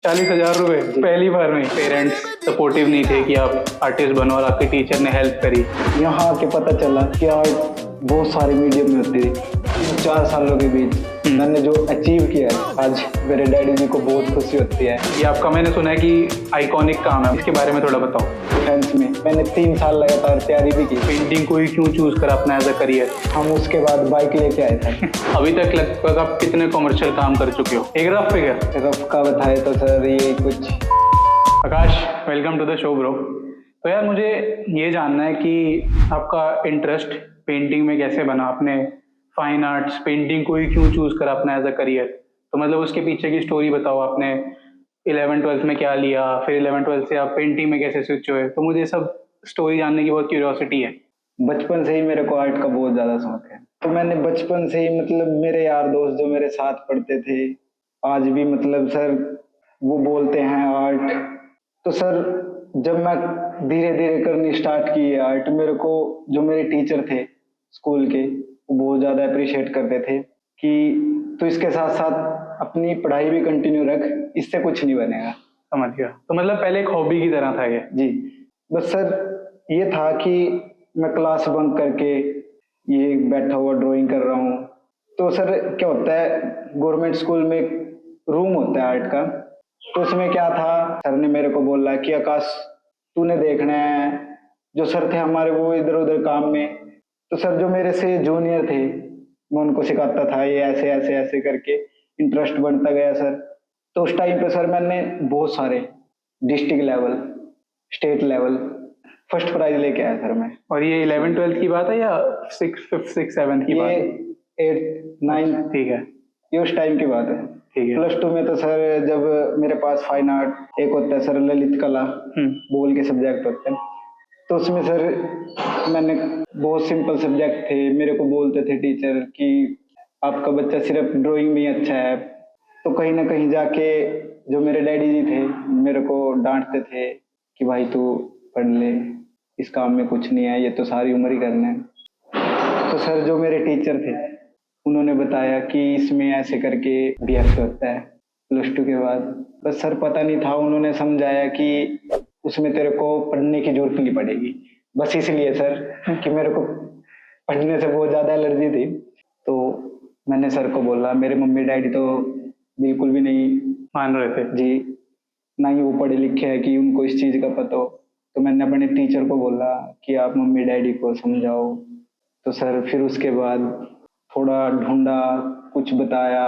40,000 रुपए पहली बार में? पेरेंट्स सपोर्टिव नहीं थे कि आप आर्टिस्ट बनो और आपके टीचर ने हेल्प करी? यहाँ आके पता चला कि आर्ट बहुत सारे मीडियम में होती है। 4 सालों के बीच मैंने जो अचीव किया है, आज मेरे डैडी जी को बहुत खुशी होती है। ये आपका मैंने सुना है कि आइकॉनिक काम है, इसके बारे में थोड़ा बताओ। डिफेंस में मैंने 3 साल लगातार तैयारी भी की। पेंटिंग को ही क्यों चूज करा अपना एज अ करियर? हम उसके बाद बाइक लेके आए थे। अभी तक लगभग आप कितने कमर्शियल काम कर चुके हो? एक रफ फिगर रफ का बताए तो सर ये कुछ। Akash, welcome to the show bro. तो यार मुझे ये जानना है कि आपका इंटरेस्ट पेंटिंग में कैसे बना? आपने फाइन आर्ट्स पेंटिंग को ही क्यों चूज करा अपना एज अ करियर? तो मतलब उसके पीछे की स्टोरी बताओ। आपने 11th-12th में क्या लिया, फिर 11th-12th से आप पेंटिंग में कैसे स्विच हुए? तो मुझे सब स्टोरी जानने की बहुत क्यूरियोसिटी है। बचपन से ही मेरे को आर्ट का बहुत ज्यादा शौक है, तो मैंने बचपन से ही मतलब मेरे यार दोस्त जो मेरे साथ पढ़ते थे, आज भी मतलब सर वो बोलते हैं आर्ट। तो सर जब मैं धीरे धीरे करनी स्टार्ट की आर्ट, मेरे को जो मेरे टीचर थे स्कूल के, वो बहुत ज्यादा अप्रिशिएट करते थे कि तू इसके साथ साथ अपनी पढ़ाई भी कंटिन्यू रख, इससे कुछ नहीं बनेगा। समझ गया। तो मतलब पहले एक हॉबी की तरह था ये? जी, बस सर ये था कि मैं क्लास बंक करके ये बैठा हुआ ड्राइंग कर रहा हूँ। तो सर क्या होता है, गवर्नमेंट स्कूल में रूम होता है आर्ट का, तो उसमें क्या था, सर ने मेरे को बोला कि आकाश तूने देखना है। जो सर थे हमारे वो इधर उधर काम में, तो सर जो मेरे से जूनियर थे मैं उनको सिखाता था, ये ऐसे ऐसे ऐसे करके इंटरेस्ट बढ़ता गया सर। तो उस टाइम पे सर मैंने बहुत सारे district level, state level first prize लेके आया सर मैं। और ये 11th-12th की बात है या 6th 5th 6th 7th की बात है? ये 8th 9th, ठीक है, ये उस टाइम की बात है। ठीक है। +2 में तो सर जब मेरे पास फाइन आर्ट एक होता है सर, ललित कला बोल के सब्जेक्ट होते हैं, तो उसमें सर मैंने बहुत सिंपल सब्जेक्ट थे, मेरे को बोलते थे टीचर कि आपका बच्चा सिर्फ ड्राइंग में ही अच्छा है। तो कहीं ना कहीं जाके जो मेरे डैडी जी थे मेरे को डांटते थे कि भाई तू पढ़ ले, इस काम में कुछ नहीं है, ये तो सारी उम्र ही करना है। तो सर जो मेरे टीचर थे उन्होंने बताया कि इसमें ऐसे करके BF होता है +2 के बाद। बस सर पता नहीं था, उन्होंने समझाया कि उसमें तेरे को पढ़ने की जरूरत नहीं पड़ेगी। बस इसलिए सर कि मेरे को पढ़ने से बहुत ज्यादा एलर्जी थी। तो मैंने सर को बोला, मेरे मम्मी डैडी तो बिल्कुल भी नहीं मान रहे थे जी, ना ही वो पढ़े लिखे हैं कि उनको इस चीज का पता हो। तो मैंने अपने टीचर को बोला कि आप मम्मी डैडी को समझाओ। तो सर फिर उसके बाद थोड़ा ढूंढा, कुछ बताया,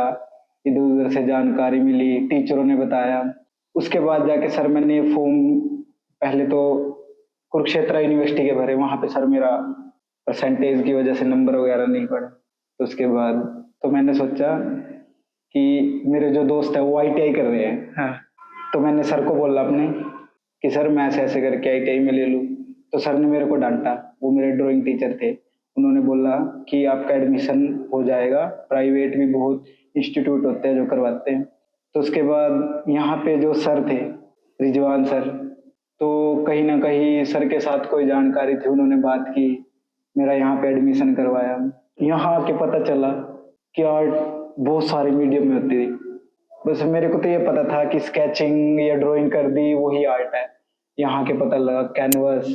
इधर उधर से जानकारी मिली, टीचरों ने बताया। उसके बाद जाके सर मैंने फॉर्म पहले तो कुरुक्षेत्र यूनिवर्सिटी के भरे, वहां पे सर मेरा परसेंटेज की वजह से नंबर वगैरह नहीं पड़े। तो उसके बाद तो मैंने सोचा कि मेरे जो दोस्त है वो ITI कर रहे हैं। हाँ। तो मैंने सर को बोला अपने कि सर मैं ऐसे ऐसे करके ITI में ले लूँ। तो सर ने मेरे को डांटा, वो मेरे ड्राइंग टीचर थे, उन्होंने बोला कि आपका एडमिशन हो जाएगा, प्राइवेट भी बहुत इंस्टीट्यूट होते हैं जो करवाते हैं। तो उसके बाद यहाँ पे जो सर थे रिजवान सर, तो कहीं ना कहीं सर के साथ कोई जानकारी थी, उन्होंने बात की, मेरा यहाँ पे एडमिशन करवाया। यहाँ आके पता चला कि आर्ट बहुत सारे मीडियम में होती थी। बस मेरे को तो ये पता था कि स्केचिंग या ड्राइंग कर दी वही आर्ट है। यहाँ के पता लगा कैनवस,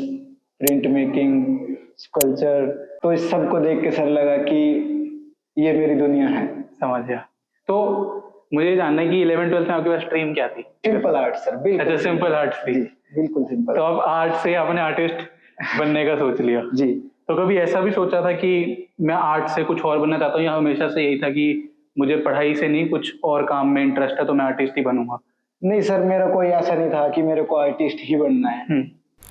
प्रिंट मेकिंग, स्कल्पचर। तो इस सब को देख के सर लगा कि ये मेरी दुनिया है। समझ गया। तो मुझे जानना है कि 11th-12th में आपके पास स्ट्रीम क्या थी? सिंपल आर्ट सर, बिल्कुल। अच्छा, सिंपल आर्ट्स थी। जी, बिल्कुल सिंपल। तो अब आर्ट से आपने आर्टिस्ट बनने का सोच लिया? जी। तो कभी ऐसा भी सोचा था कि मैं आर्ट से कुछ और बनना चाहता हूँ, या हमेशा से यही था कि मुझे पढ़ाई से नहीं कुछ और काम में इंटरेस्ट है तो मैं आर्टिस्ट ही बनूंगा? नहीं सर, मेरा कोई ऐसा नहीं था कि मेरे को आर्टिस्ट ही बनना है।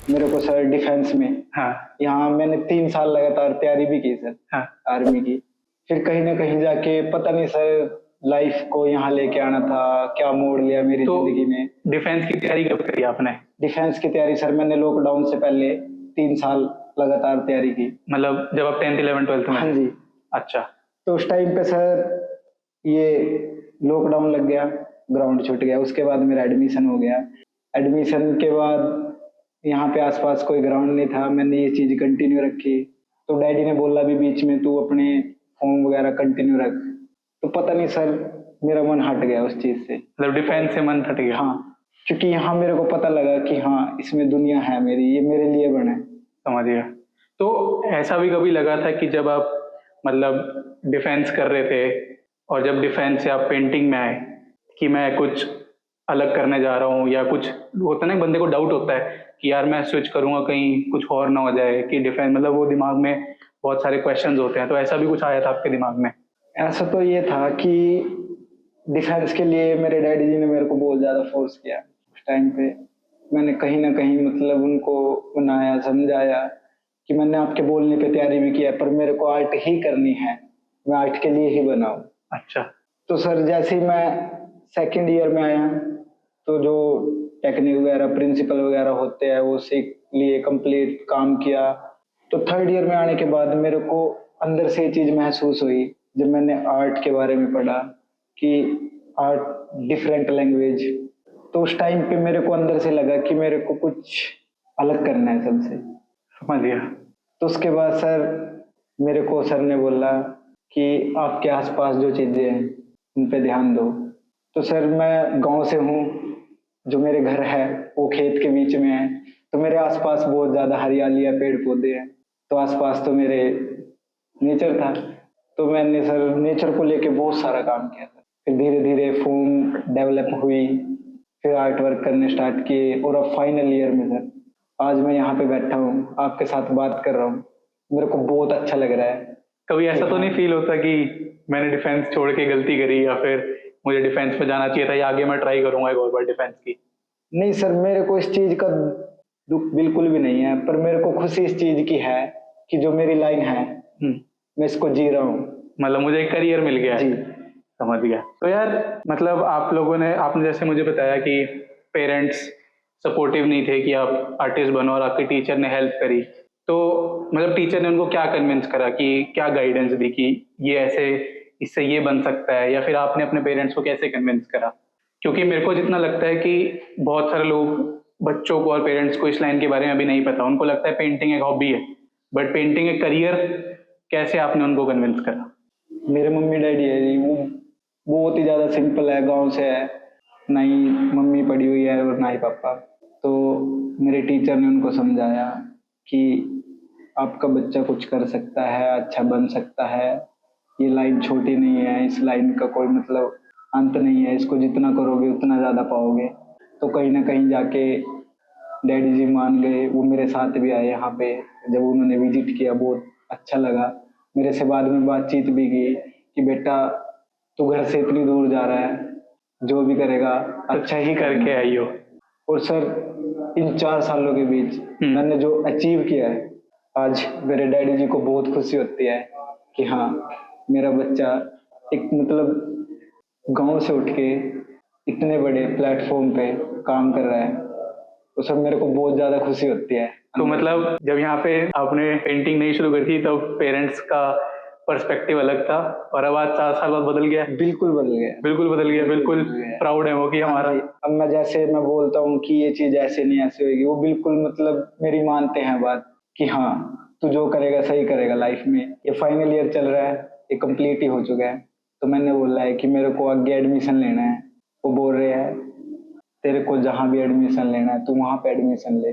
मेरे को सर डिफेंस में, हाँ, यहाँ मैंने 3 साल लगातार तैयारी भी की सर। हाँ। आर्मी की। फिर कहीं ना कहीं जाके पता नहीं सर लाइफ को यहाँ लेके आना था, क्या मोड़ लिया मेरी जिंदगी में। डिफेंस की तैयारी कब करी आपने? डिफेंस की तैयारी सर मैंने लॉकडाउन से पहले 3 साल लगातार तैयारी की। मतलब जब आप 10th 11th 12th में? हाँ जी। अच्छा। तो उस टाइम पे सर ये लॉकडाउन लग गया, ग्राउंड छूट गया, उसके बाद मेरा एडमिशन हो गया। एडमिशन के बाद यहाँ पे आसपास कोई ग्राउंड नहीं था, मैंने ये चीज कंटिन्यू रखी। तो डैडी ने बोला भी बीच में तू अपने फॉर्म वगैरह कंटिन्यू रख। तो पता नहीं सर मेरा मन हट गया उस चीज से। मतलब डिफेंस से मन हट गया। हाँ, क्योंकि यहाँ मेरे को पता लगा कि हाँ इसमें दुनिया है मेरी, ये मेरे लिए बना है। समझ गया। तो ऐसा भी कभी लगा था कि जब आप मतलब डिफेंस कर रहे थे और जब डिफेंस से आप पेंटिंग में आए कि मैं कुछ अलग करने जा रहा हूँ, या कुछ होता है ना बंदे को डाउट होता है कि यार मैं स्विच करूंगा कहीं कुछ और ना हो जाए, कि डिफेंस मतलब वो दिमाग में बहुत सारे क्वेश्चंस होते हैं, तो ऐसा भी कुछ आया था आपके दिमाग में? ऐसा तो ये था कि डिफेंस के लिए मेरे डैडी जी ने मेरे को बहुत ज्यादा फोर्स किया उस टाइम पे। मैंने कहीं ना कहीं मतलब उनको मनाया, समझाया कि मैंने आपके बोलने पे तैयारी भी किया, पर मेरे को आर्ट ही करनी है, मैं आर्ट के लिए ही बना हूँ। अच्छा। तो सर जैसे ही मैं सेकंड ईयर में आया, तो जो टेक्निक वगैरह प्रिंसिपल वगैरह होते हैं वो सीख लिए, कंप्लीट काम किया। तो थर्ड ईयर में आने के बाद मेरे को अंदर से ये चीज महसूस हुई जब मैंने आर्ट के बारे में पढ़ा कि आर्ट डिफरेंट लैंग्वेज। तो उस टाइम पे मेरे को अंदर से लगा कि मेरे को कुछ अलग करना है सबसे। समझ गया। तो उसके बाद सर मेरे को सर ने बोला कि आपके आसपास जो चीजें हैं उन पे ध्यान दो। तो सर मैं गांव से हूँ, जो मेरे घर है वो खेत के बीच में है, तो मेरे आसपास बहुत ज्यादा हरियाली है, पेड़ पौधे हैं, तो आसपास तो मेरे नेचर था। तो मैंने सर नेचर को लेके बहुत सारा काम किया था। फिर धीरे धीरे फॉर्म डेवलप हुई, फिर आर्ट वर्क करने स्टार्ट किए, और अब फाइनल ईयर में सर आज मैं यहाँ पे बैठा हूँ आपके साथ बात कर रहा हूँ, मेरे को बहुत अच्छा लग रहा है। कभी ऐसा तो नहीं फील होता कि मैंने डिफेंस छोड़ के गलती करी, या फिर मुझे डिफेंस में जाना चाहिए था, या आगे मैं ट्राई करूंगा एक और बार डिफेंस की? नहीं सर, मेरे को इस चीज का दुख बिल्कुल भी नहीं है, पर मेरे को खुशी इस चीज की है कि जो मेरी लाइन है मैं इसको जी रहा हूँ। मतलब मुझे एक करियर मिल गया है। जी। समझ गया। तो यार मतलब आप लोगों ने, आपने जैसे मुझे बताया कि पेरेंट्स सपोर्टिव नहीं थे कि आप आर्टिस्ट बनो, और आपके टीचर ने हेल्प करी, तो मतलब टीचर ने उनको क्या कन्विंस करा, कि क्या गाइडेंस दी कि ये ऐसे इससे ये बन सकता है, या फिर आपने अपने पेरेंट्स को कैसे कन्विंस करा? क्योंकि मेरे को जितना लगता है कि बहुत सारे लोग, बच्चों को और पेरेंट्स को इस लाइन के बारे में अभी नहीं पता, उनको लगता है पेंटिंग एक हॉबी है, बट पेंटिंग एक करियर। कैसे आपने उनको कन्विंस करा? मेरे मम्मी डैडी है जी, वो बहुत ही ज्यादा सिंपल है, गांव से है, ना ही मम्मी पढ़ी हुई है और ना ही पापा। तो मेरे टीचर ने उनको समझाया कि आपका बच्चा कुछ कर सकता है, अच्छा बन सकता है, ये लाइन छोटी नहीं है, इस लाइन का कोई मतलब अंत नहीं है, इसको जितना करोगे उतना ज्यादा पाओगे। तो कहीं ना कहीं जाके डैडी जी मान गए, वो मेरे साथ भी आए यहाँ पे। जब उन्होंने विजिट किया बहुत अच्छा लगा, मेरे से बाद में बातचीत भी की कि बेटा तू घर से इतनी दूर जा रहा है, जो भी करेगा अच्छा ही करके आई हो। और सर इन 4 सालों के बीच मैंने जो अचीव किया है, आज मेरे डैडी जी को बहुत खुशी होती है कि हाँ मेरा बच्चा एक मतलब गांव से उठ के इतने बड़े प्लेटफॉर्म पे काम कर रहा है। तो सर मेरे को बहुत ज्यादा खुशी होती है। तो मतलब जब यहाँ पे आपने पेंटिंग नहीं शुरू करी थी, तो पेरेंट्स का पर्सपेक्टिव अलग था, और अब आज 4 साल बाद बदल गया? बिल्कुल बदल गया, बिल्कुल बदल गया। बिल्कुल प्राउड है वो कि हमारा। अब मैं जैसे मैं बोलता हूँ कि ये चीज ऐसे नहीं ऐसे होगी, वो बिल्कुल मतलब मेरी मानते हैं बात कि हाँ तू जो करेगा सही करेगा लाइफ में। ये फाइनल ईयर चल रहा है, ये कंप्लीट ही हो चुका है, तो मैंने बोला है कि मेरे को आगे एडमिशन लेना है। वो बोल रहे हैं तेरे को जहाँ भी एडमिशन लेना है तू वहाँ पे एडमिशन ले,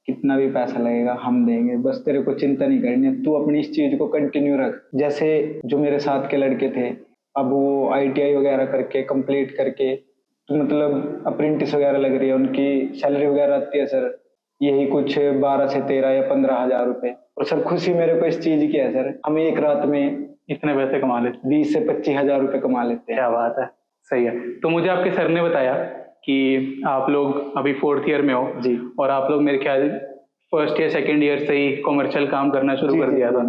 कितना भी पैसा लगेगा हम देंगे, बस तेरे को चिंता नहीं करनी है, तू अपनी इस चीज को कंटिन्यू रख। जैसे जो मेरे साथ के लड़के थे, अब वो आईटीआई वगैरह करके कंप्लीट करके, तो मतलब अप्रेंटिस वगैरह लग रही है, उनकी सैलरी वगैरह आती है सर यही कुछ 12 से 13 या 15 हजार रुपए। और सर खुशी मेरे को इस चीज की है सर, हम एक रात में इतने पैसे कमा लेते? 20 से 25 हजार रुपए कमा लेते हैं। क्या बात है। सही है। तो मुझे आपके सर ने बताया कि आप लोग अभी 4th ईयर में हो जी। और आप लोग मेरे ख्याल फर्स्ट या सेकंड ईयर से ही कॉमर्शियल काम करना शुरू कर दिया था।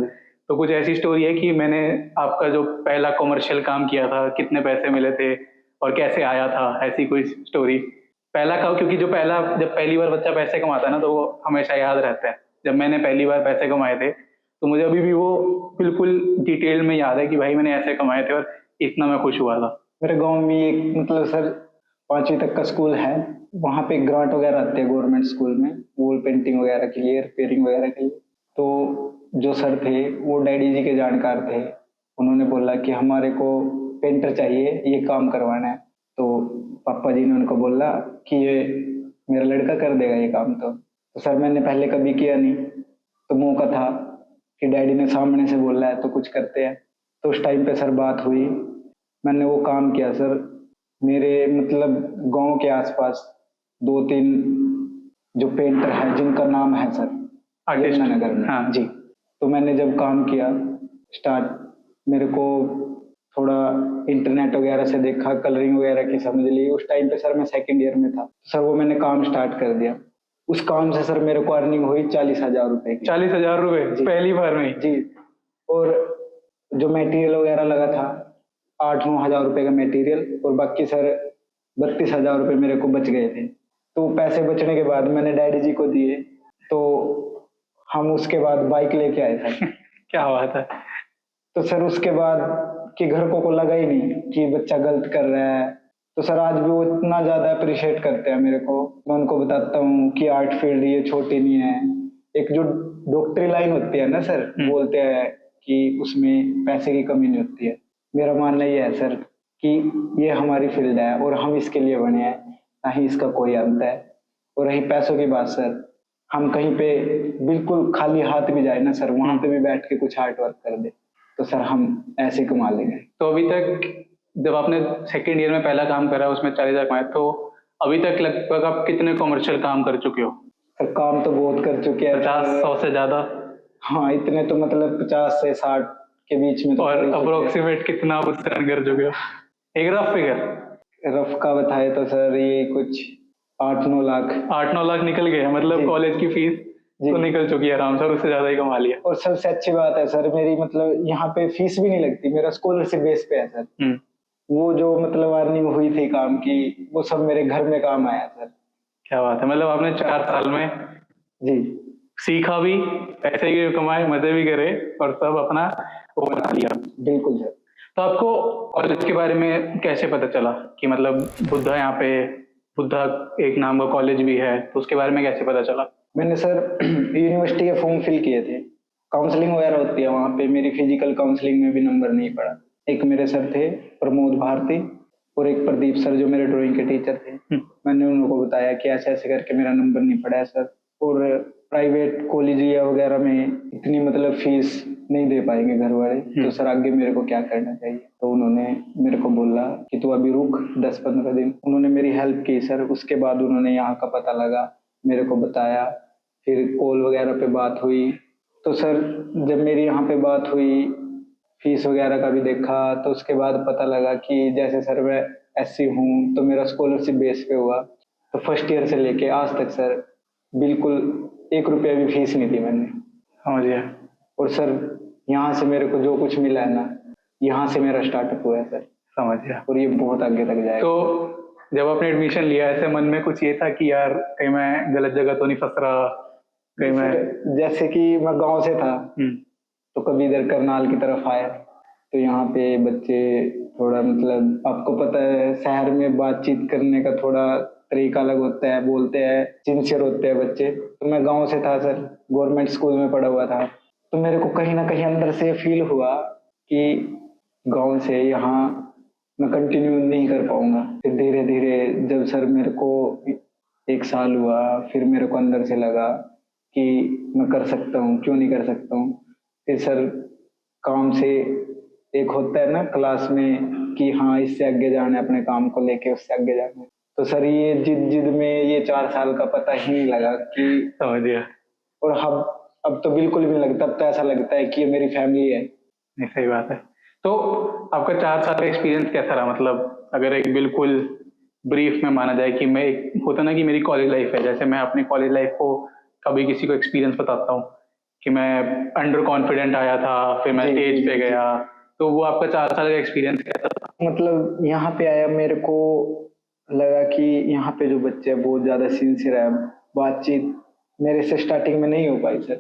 तो कुछ ऐसी स्टोरी है कि मैंने आपका जो पहला कॉमर्शियल काम किया था, कितने पैसे मिले थे और कैसे आया था, ऐसी कोई स्टोरी? पहला काम, क्योंकि जब पहली बार बच्चा पैसे कमाता है ना, तो वो हमेशा याद रहता है। जब मैंने पहली बार पैसे कमाए थे, तो मुझे अभी भी वो बिल्कुल डिटेल में याद है कि भाई मैंने ऐसे कमाए थे और इतना मैं खुश हुआ था। मेरे गांव में एक मतलब सर 5वीं तक का स्कूल है, वहाँ पे ग्रांट वगैरह आते हैं गवर्नमेंट स्कूल में, वॉल पेंटिंग वगैरह के लिए, रिपेयरिंग वगैरह के लिए। तो जो सर थे वो डैडी जी के जानकार थे, उन्होंने बोला कि हमारे को पेंटर चाहिए, ये काम करवाना है। तो पापा जी ने उनको बोला कि ये मेरा लड़का कर देगा ये काम। तो सर मैंने पहले कभी किया नहीं, तो मौका था कि डैडी ने सामने से बोला है तो कुछ करते हैं। तो उस टाइम पे सर बात हुई, मैंने वो काम किया सर। मेरे मतलब गांव के आसपास 2-3 जो पेंटर हैं जिनका नाम है सर आर्टिस्ट। यमुनानगर में। हाँ जी। तो मैंने जब काम किया स्टार्ट, मेरे को थोड़ा इंटरनेट वगैरह से देखा, कलरिंग वगैरह की समझ ली। उस टाइम पे सर मैं सेकंड ईयर में था सर, वो मैंने काम स्टार्ट कर दिया। उस काम से सर मेरे को अर्निंग हुई 40,000 रुपए की। 40,000 रुपए जी। पहली बार में ही? जी। और जो मटेरियल वगैरह लगा था 8-9 हजार रुपए का मटेरियल, और बाकी सर 32,000 रुपए मेरे को बच गए थे। तो पैसे बचने के बाद मैंने डैडी जी को दिए, तो हम उसके बाद बाइक लेके आए थे। क्या बात है। तो सर उसके बाद कि घर को लगा ही नहीं कि बच्चा गलत कर रहा है। तो सर आज भी वो इतना ज्यादा अप्रिशिएट करते हैं मेरे को। मैं उनको बताता हूँ कि आर्ट फील्ड ये छोटी नहीं है। एक जो डॉक्टरी लाइन होती है ना सर, बोलते हैं कि उसमें पैसे की कमी नहीं होती है। मेरा मानना ये है सर कि ये हमारी फील्ड है और हम इसके लिए बने हैं, ना ही इसका कोई अंत है। और रही पैसों की बात सर, हम कहीं पे बिल्कुल खाली हाथ भी जाए ना सर, वहां पे भी बैठ के कुछ आर्ट वर्क कर दे तो सर हम ऐसे कमा लेंगे। तो अभी तक जब आपने सेकेंड ईयर में पहला काम करा उसमें 40,000 कमाए, तो अभी तक लगभग आप कितने कमर्शियल काम कर चुके हो? सर काम तो बहुत कर चुके हैं। 50-100 से ज्यादा? हाँ इतने तो मतलब 50 से 60 के बीच में तो। और अप्रोक्सीमेट कितना आप उससे earn कर चुके हो? एक रफ फिगर। रफ का बताए तो सर ये कुछ 8-9 लाख। 8-9 लाख निकल गए, मतलब कॉलेज की फीस तो निकल चुकी है आराम से, और उससे ज्यादा ही कमा लिया। और सबसे अच्छी बात है सर, मेरी मतलब यहाँ पे फीस भी नहीं लगती, मेरा स्कॉलरशिप बेस पे है सर। वो जो मतलब अर्निंग हुई थी काम की, वो सब मेरे घर में काम आया सर। क्या बात है, मतलब आपने 4 साल में जी सीखा भी, पैसे भी कमाए, मजे भी करे, और सब अपना वो बना लिया। बिल्कुल सर। तो आपको कॉलेज के बारे में कैसे पता चला कि मतलब बुद्धा यहाँ पे, बुद्धा एक नाम का कॉलेज भी है, तो उसके बारे में कैसे पता चला? मैंने सर यूनिवर्सिटी के फॉर्म फिल किए थे, काउंसलिंग वगैरह होती है वहाँ पे, मेरी फिजिकल काउंसलिंग में भी नंबर नहीं पड़ा। एक मेरे सर थे प्रमोद भारती और एक प्रदीप सर जो मेरे ड्राइंग के टीचर थे। मैंने उनको बताया कि ऐसे ऐसे करके मेरा नंबर नहीं पड़ा है सर, और प्राइवेट कॉलेज या वगैरह में इतनी मतलब फीस नहीं दे पाएंगे घर वाले, तो सर आगे मेरे को क्या करना चाहिए। तो उन्होंने मेरे को बोला कि तू अभी रुक 10-15 दिन। उन्होंने मेरी हेल्प की सर। उसके बाद उन्होंने यहाँ का पता लगा, मेरे को बताया, फिर कॉल वगैरह पे बात हुई। तो सर जब मेरी यहाँ पे बात हुई, फीस वगैरह का भी देखा, तो उसके बाद पता लगा कि जैसे सर मैं एससी हूँ तो मेरा स्कॉलरशिप बेस पे हुआ। तो फर्स्ट ईयर से लेके आज तक सर बिल्कुल 1 रुपया भी फीस नहीं दी मैंने। समझ गया। और सर यहाँ से मेरे को जो कुछ मिला है ना, यहाँ से मेरा स्टार्टअप हुआ है सर। समझ गया। और ये बहुत आगे तक जाएगा। तो जब आपने एडमिशन लिया, ऐसे मन में कुछ ये था कि यार कहीं मैं गलत जगह तो नहीं फंस रहा, कहीं मैं, जैसे कि मैं गांव से था तो कभी इधर करनाल की तरफ आया, तो यहाँ पे बच्चे थोड़ा मतलब आपको पता है शहर में बातचीत करने का थोड़ा तरीका अलग होता है, बोलते हैं सिंसियर होते हैं बच्चे। तो मैं गांव से था सर, गवर्नमेंट स्कूल में पढ़ा हुआ था, तो मेरे को कहीं ना कहीं अंदर से फील हुआ कि गांव से यहाँ मैं कंटिन्यू नहीं कर पाऊंगा। फिर धीरे धीरे जब सर मेरे को 1 साल हुआ, फिर मेरे को अंदर से लगा कि मैं कर सकता हूँ, क्यों नहीं कर सकता हूँ। फिर सर काम से एक होता है ना क्लास में कि हाँ इससे आगे जाना है, अपने काम को लेके उससे आगे जाना है। तो सर ये जिद जिद में ये 4 साल का पता ही नहीं लगा कि। समझ गया। और अब तो बिल्कुल भी नहीं लगता, अब तो ऐसा लगता है कि ये मेरी फैमिली है। नहीं, सही बात है। तो आपका 4 साल का एक्सपीरियंस कैसा रहा? मतलब अगर एक बिल्कुल ब्रीफ में माना जाए कि मैं, एक होता ना कि मेरी कॉलेज लाइफ है, जैसे मैं अपनी कॉलेज लाइफ को कभी किसी को एक्सपीरियंस बताता हूँ कि मैं अंडर कॉन्फिडेंट आया था, फिर मैं स्टेज पे गया, तो वो आपका 4 साल का एक्सपीरियंस कैसा था? मतलब यहाँ पे आया, मेरे को लगा कि यहाँ पे जो बच्चे हैं बहुत ज्यादा सिंसियर है। बातचीत मेरे से स्टार्टिंग में नहीं हो पाई सर,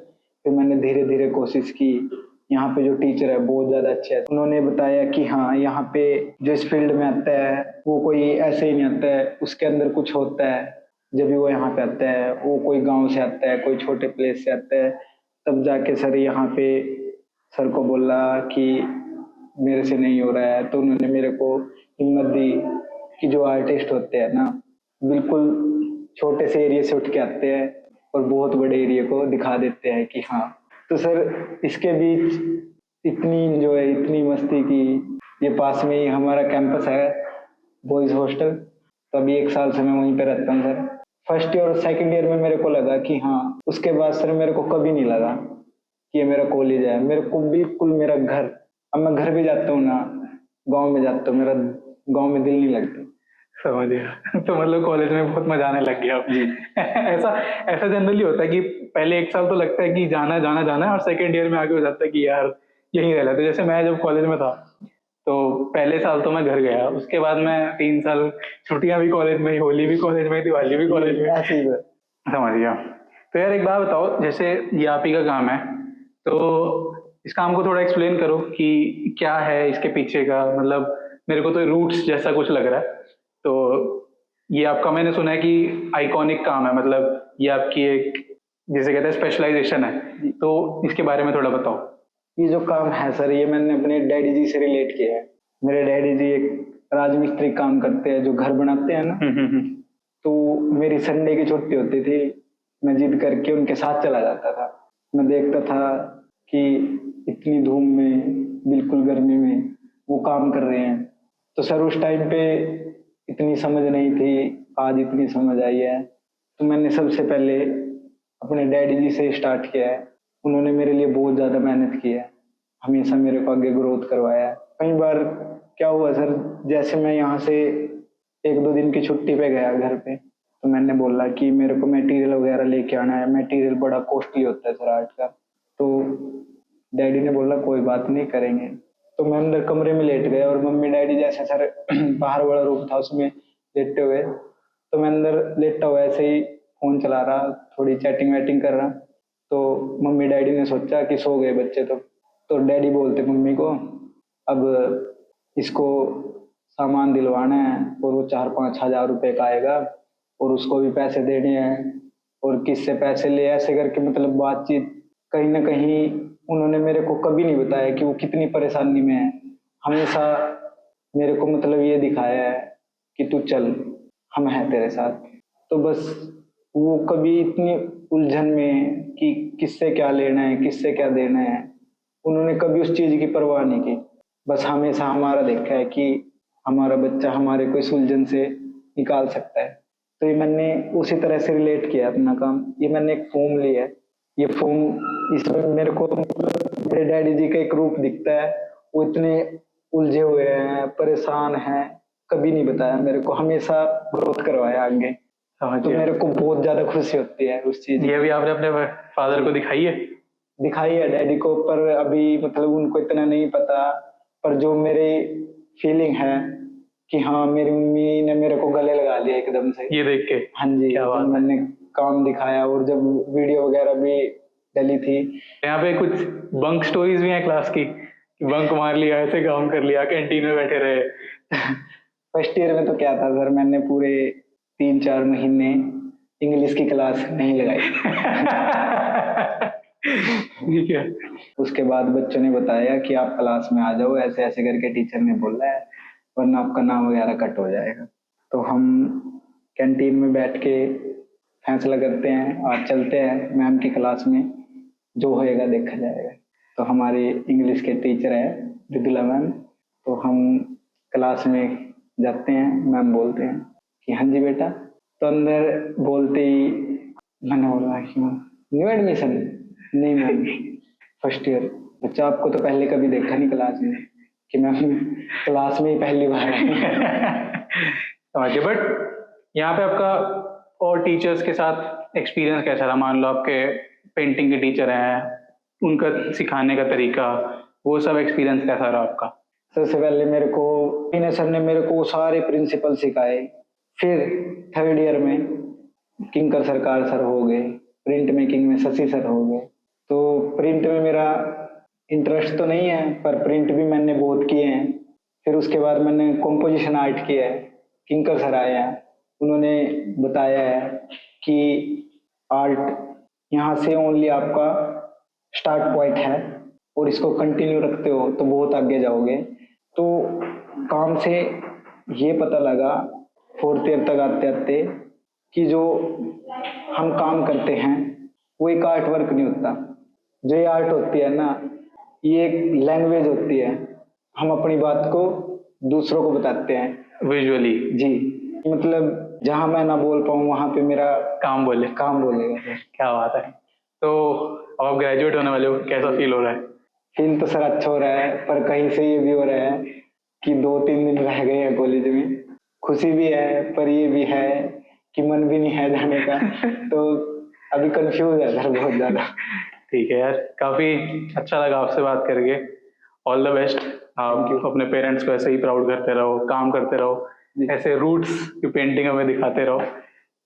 फिर मैंने धीरे धीरे कोशिश की। यहाँ पे जो टीचर है बहुत ज्यादा अच्छे हैं, उन्होंने बताया कि हाँ यहाँ पे जो इस फील्ड में आता है वो कोई ऐसे ही नहीं आता है, उसके अंदर कुछ होता है। जब भी वो यहाँ पे आता है, वो कोई गांव से आता है, कोई छोटे प्लेस से आता है, तब जाके सर यहाँ पे सर को बोला कि मेरे से नहीं हो रहा है, तो उन्होंने मेरे को हिम्मत दी कि जो आर्टिस्ट होते हैं ना, बिल्कुल छोटे से एरिया से उठ के आते हैं और बहुत बड़े एरिया को दिखा देते हैं कि हाँ। तो सर इसके बीच इतनी इंजॉय, इतनी मस्ती की। ये पास में ही हमारा कैंपस है, बॉयज हॉस्टल, तो अभी 1 साल से मैं वहीं पे रहता हूँ सर। फर्स्ट ईयर और सेकंड ईयर में मेरे को लगा कि हाँ, उसके बाद सर मेरे को कभी नहीं लगा कि ये मेरा कॉलेज है। मेरे को बिल्कुल मेरा घर, अब मैं घर भी जाता हूँ ना, गांव में जाता हूँ, मेरा गांव में दिल नहीं लगता। समझ गया। तो मतलब कॉलेज में बहुत मजा आने लग गया अब जी। ऐसा ऐसा जनरली होता है कि पहले 1 साल तो लगता है कि जाना है जाना जाना है, और सेकंड ईयर में आगे हो जाता है कि यार यहीं रह लेते। जैसे मैं जब कॉलेज में था तो पहले साल तो मैं घर गया, उसके बाद मैं 3 साल छुट्टियां भी कॉलेज में ही, होली भी कॉलेज में, दिवाली भी कॉलेज में। ऐसे ही सर। समझ गया। तो यार एक बात बताओ, जैसे ये आप ही का काम है, तो इस काम को थोड़ा एक्सप्लेन करो कि क्या है इसके पीछे का, मतलब मेरे को तो रूट्स जैसा कुछ लग रहा है। तो ये आपका, मैंने सुना है कि आइकॉनिक काम है, मतलब ये आपकी एक, जिसे कहते हैं स्पेशलाइजेशन है, तो इसके बारे में थोड़ा बताओ। ये जो काम है सर, ये मैंने अपने डैडी जी से रिलेट किया है। मेरे डैडी जी एक राजमिस्त्री काम करते हैं, जो घर बनाते हैं ना। तो मेरी संडे की छुट्टी होती थी, मैं जिद करके उनके साथ चला जाता था। मैं देखता था कि इतनी धूप में, बिल्कुल गर्मी में वो काम कर रहे हैं। तो सर उस टाइम पे इतनी समझ नहीं थी, आज इतनी समझ आई है। तो मैंने सबसे पहले अपने डैडी जी से स्टार्ट किया है। उन्होंने मेरे लिए बहुत ज्यादा मेहनत की है, हमेशा मेरे को आगे ग्रोथ करवाया है। कई बार क्या हुआ सर, जैसे मैं यहाँ से 1-2 दिन की छुट्टी पे गया घर पे, तो मैंने बोला कि मेरे को मटेरियल वगैरह लेके आना है। मटेरियल बड़ा कॉस्टली होता है सर आर्ट का। तो डैडी ने बोला कोई बात नहीं, करेंगे। तो मैं अंदर कमरे में लेट गया और मम्मी डैडी जैसे सर बाहर वाला रूम था उसमें लेटे हुए, तो मैं अंदर लेटा हुआ ऐसे ही फोन चला रहा, थोड़ी चैटिंग वैटिंग कर रहा। तो मम्मी डैडी ने सोचा कि सो गए बच्चे, तो डैडी बोलते मम्मी को, अब इसको सामान दिलवाना है और वो 4-5 हजार रुपए का आएगा, और उसको भी पैसे देने हैं, और किससे पैसे ले, ऐसे करके मतलब बातचीत। कहीं ना कहीं उन्होंने मेरे को कभी नहीं बताया कि वो कितनी परेशानी में है। हमेशा मेरे को मतलब ये दिखाया है कि तू चल, हम हैं तेरे साथ। तो बस वो कभी इतनी उलझन में कि किससे क्या लेना है, किससे क्या देना है, उन्होंने कभी उस चीज की परवाह नहीं की। बस हमेशा हमारा देखा है कि हमारा बच्चा हमारे को इस उलझन से निकाल सकता है। तो ये मैंने उसी तरह से रिलेट किया अपना काम। ये मैंने एक फॉर्म लिया है, ये फॉर्म, इसमें मेरे को मतलब मेरे डैडी जी का एक रूप दिखता है। वो इतने उलझे हुए हैं, परेशान हैं, कभी नहीं बताया मेरे को, हमेशा ग्रोथ करवाया आगे। समझ तो गया। मेरे को बहुत ज्यादा खुशी होती है उस चीज ये की। भी आपने अपने फादर को दिखाई है? दिखाई है डैडी को, पर अभी मतलब उनको इतना नहीं पता। पर जो मेरी फीलिंग है कि हाँ, मेरी मम्मी ने मेरे को गले लगा लिया एकदम से। ये देख के? हाँ जी, क्या जब बात है। मैंने काम दिखाया और जब वीडियो वगैरह भी डली थी। यहाँ पे कुछ बंक स्टोरीज भी हैं क्लास की, कि बंक मार लिया, ऐसे काम कर लिया, कैंटीन में बैठे रहे। फर्स्ट ईयर में तो क्या था सर, मैंने पूरे 3-4 महीने इंग्लिश की क्लास नहीं लगाई। ठीक है। उसके बाद बच्चों ने बताया कि आप क्लास में आ जाओ, ऐसे ऐसे करके टीचर ने बोला है, वरना आपका नाम वगैरह कट हो जाएगा। तो हम कैंटीन में बैठ के फैसला करते हैं और चलते हैं मैम की क्लास में, जो होएगा देखा जाएगा। तो हमारे इंग्लिश के टीचर है मृदुला मैम, तो हम क्लास में जाते हैं, मैम बोलते हैं कि हाँ जी बेटा। तो अंदर बोलते ही मैंने बोला कि न्यू एडमिशन? नहीं मैम, फर्स्ट ईयर। बच्चा आपको तो पहले कभी देखा नहीं क्लास में? कि मैम क्लास में ही पहली बार है। समझिए। बट यहाँ पे आपका और टीचर्स के साथ एक्सपीरियंस कैसा रहा? मान लो आपके पेंटिंग के टीचर हैं, उनका सिखाने का तरीका, वो सब एक्सपीरियंस कैसा रहा आपका? सबसे पहले मेरे को पीने सर ने मेरे को सारे प्रिंसिपल सिखाए। फिर थर्ड ईयर में किंकर सरकार सर हो गए, प्रिंट मेकिंग में शशि सर हो गए। तो प्रिंट में मेरा इंटरेस्ट तो नहीं है, पर प्रिंट भी मैंने बहुत किए हैं। फिर उसके बाद मैंने कॉम्पोजिशन आर्ट किया है, किंकर सर आए हैं, उन्होंने बताया है कि आर्ट यहाँ से ओनली आपका स्टार्ट पॉइंट है, और इसको कंटिन्यू रखते हो तो बहुत आगे जाओगे। तो काम से ये पता लगा फोर्थ ईयर तक आते आते कि जो हम काम करते हैं वो एक आर्ट वर्क नहीं होता। जो ये आर्ट होती है ना, ये एक लैंग्वेज होती है। हम अपनी बात को दूसरों को बताते हैं विजुअली। जी। मतलब जहां मैं ना बोल पाऊँ वहां पे मेरा काम बोलेगा सर। क्या बात है। तो अब आप ग्रेजुएट होने वाले हो, कैसा फील हो रहा है? फील तो सर अच्छा हो रहा है, पर कहीं से ये भी हो रहा है कि 2-3 दिन रह गए हैं कॉलेज में। खुशी भी है पर ये भी है कि मन भी नहीं है जाने का। तो अभी कंफ्यूज है सर बहुत ज्यादा। ठीक है यार, काफी अच्छा लगा आपसे बात करके। All the best. आप अपने पेरेंट्स को ऐसे ही प्राउड करते रहो, काम करते रहो, ऐसे रूट्स की पेंटिंग हमें दिखाते रहो।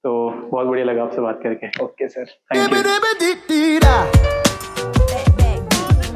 तो बहुत बढ़िया लगा आपसे बात करके। Okay sir, thank you.